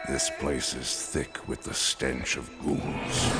This place is thick with the stench of ghouls.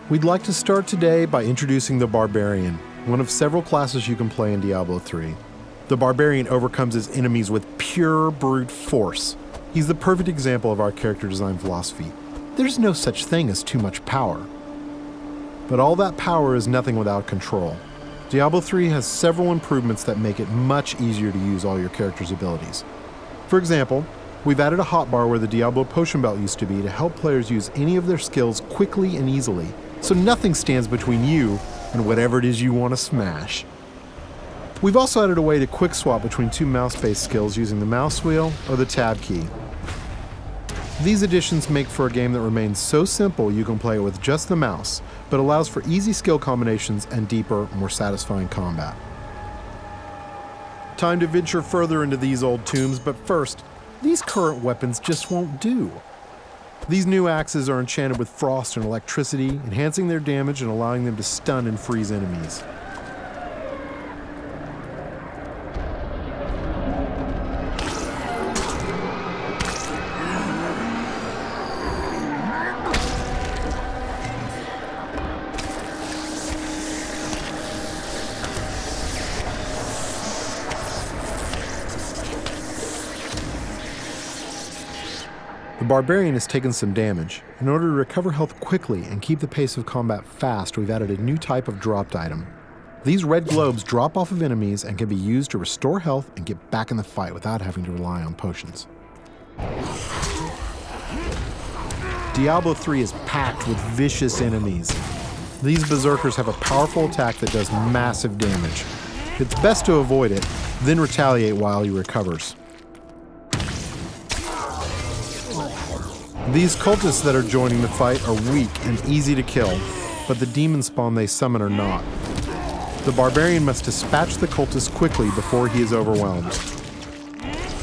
We'd like to start today by introducing the Barbarian, one of several classes you can play in Diablo 3. The Barbarian overcomes his enemies with pure brute force. He's the perfect example of our character design philosophy. There's no such thing as too much power. But all that power is nothing without control. Diablo 3 has several improvements that make it much easier to use all your character's abilities. For example, we've added a hotbar where the Diablo potion belt used to be to help players use any of their skills quickly and easily, so nothing stands between you and whatever it is you want to smash. We've also added a way to quick swap between two mouse-based skills using the mouse wheel or the tab key. These additions make for a game that remains so simple you can play it with just the mouse, but allows for easy skill combinations and deeper, more satisfying combat. Time to venture further into these old tombs, but first, these current weapons just won't do. These new axes are enchanted with frost and electricity, enhancing their damage and allowing them to stun and freeze enemies. The Barbarian has taken some damage. In order to recover health quickly and keep the pace of combat fast, we've added a new type of dropped item. These red globes drop off of enemies and can be used to restore health and get back in the fight without having to rely on potions. Diablo 3 is packed with vicious enemies. These berserkers have a powerful attack that does massive damage. It's best to avoid it, then retaliate while he recovers. These cultists that are joining the fight are weak and easy to kill, but the demon spawn they summon are not. The Barbarian must dispatch the cultists quickly before he is overwhelmed.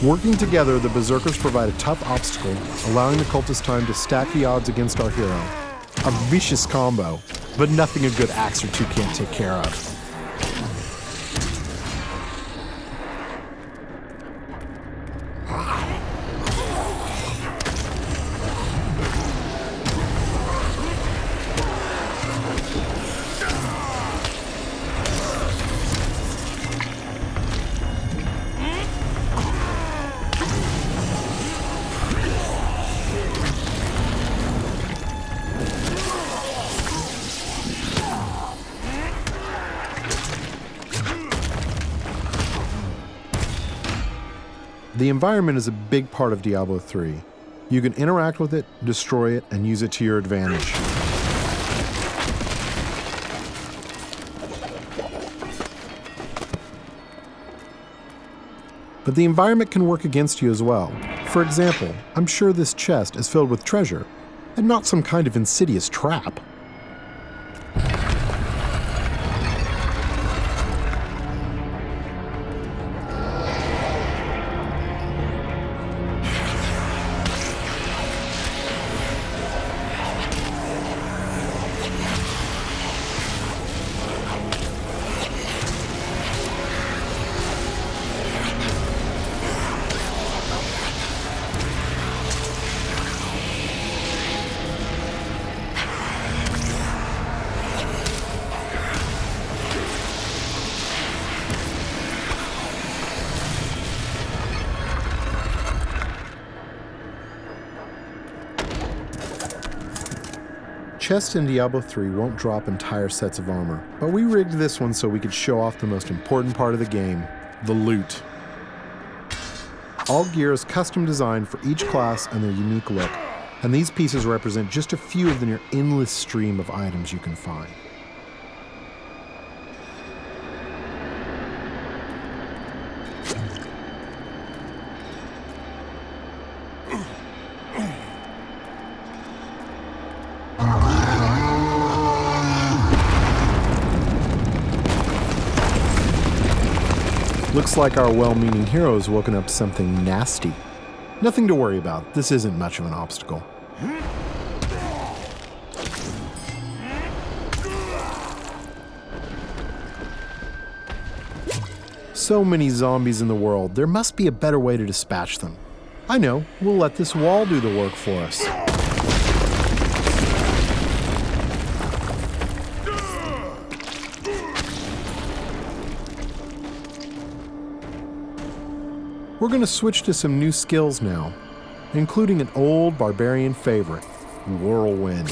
Working together, the berserkers provide a tough obstacle, allowing the cultists time to stack the odds against our hero. A vicious combo, but nothing a good axe or two can't take care of. The environment is a big part of Diablo 3. You can interact with it, destroy it, and use it to your advantage. But the environment can work against you as well. For example, I'm sure this chest is filled with treasure, and not some kind of insidious trap. chests in Diablo 3 won't drop entire sets of armor, but we rigged this one so we could show off the most important part of the game, the loot. All gear is custom designed for each class and their unique look, and these pieces represent just a few of the near endless stream of items you can find. Looks like our well-meaning hero has woken up something nasty. Nothing to worry about. This isn't much of an obstacle. So many zombies in the world, there must be a better way to dispatch them. I know, we'll let this wall do the work for us. We're going to switch to some new skills now, including an old barbarian favorite, Whirlwind.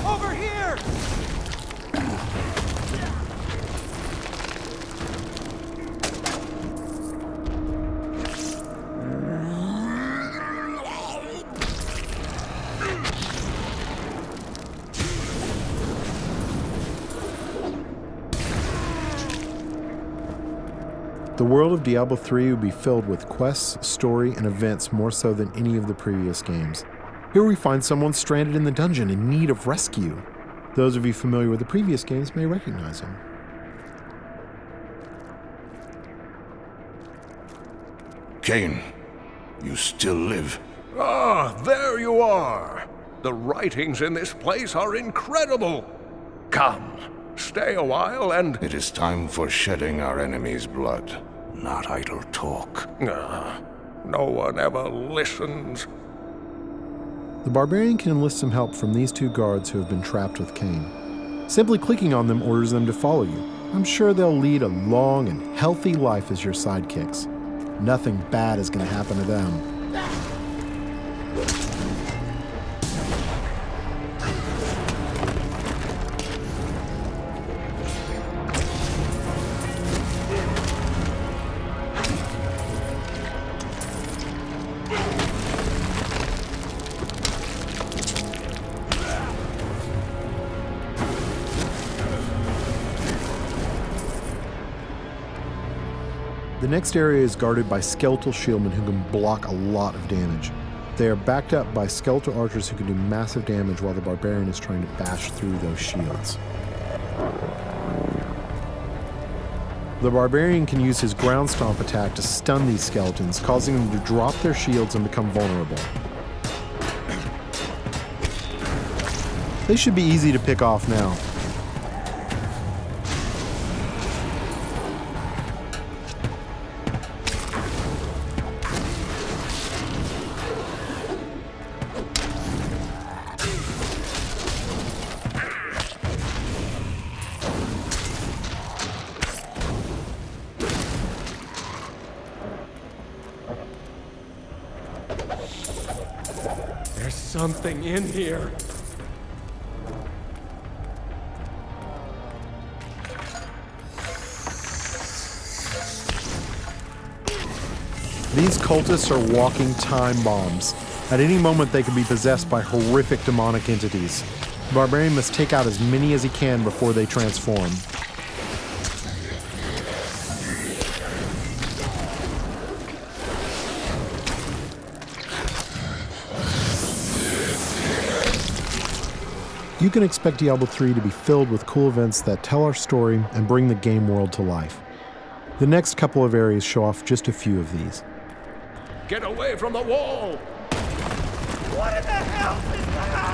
Over here! The world of Diablo 3 would be filled with quests, story, and events more so than any of the previous games. Here we find someone stranded in the dungeon in need of rescue. Those of you familiar with the previous games may recognize him. Cain, you still live. Ah, there you are. The writings in this place are incredible. Come, stay a while and... It is time for shedding our enemy's blood, not idle talk. No one ever listens. The barbarian can enlist some help from these two guards who have been trapped with Cain. Simply clicking on them orders them to follow you. I'm sure they'll lead a long and healthy life as your sidekicks. Nothing bad is going to happen to them. The next area is guarded by skeletal shieldmen who can block a lot of damage. They are backed up by skeletal archers who can do massive damage while the barbarian is trying to bash through those shields. The barbarian can use his ground stomp attack to stun these skeletons, causing them to drop their shields and become vulnerable. They should be easy to pick off now. There's something in here. These cultists are walking time bombs. At any moment, they could be possessed by horrific demonic entities. The barbarian must take out as many as he can before they transform. You can expect Diablo 3 to be filled with cool events that tell our story and bring the game world to life. The next couple of areas show off just a few of these. Get away from the wall! What in the hell is that?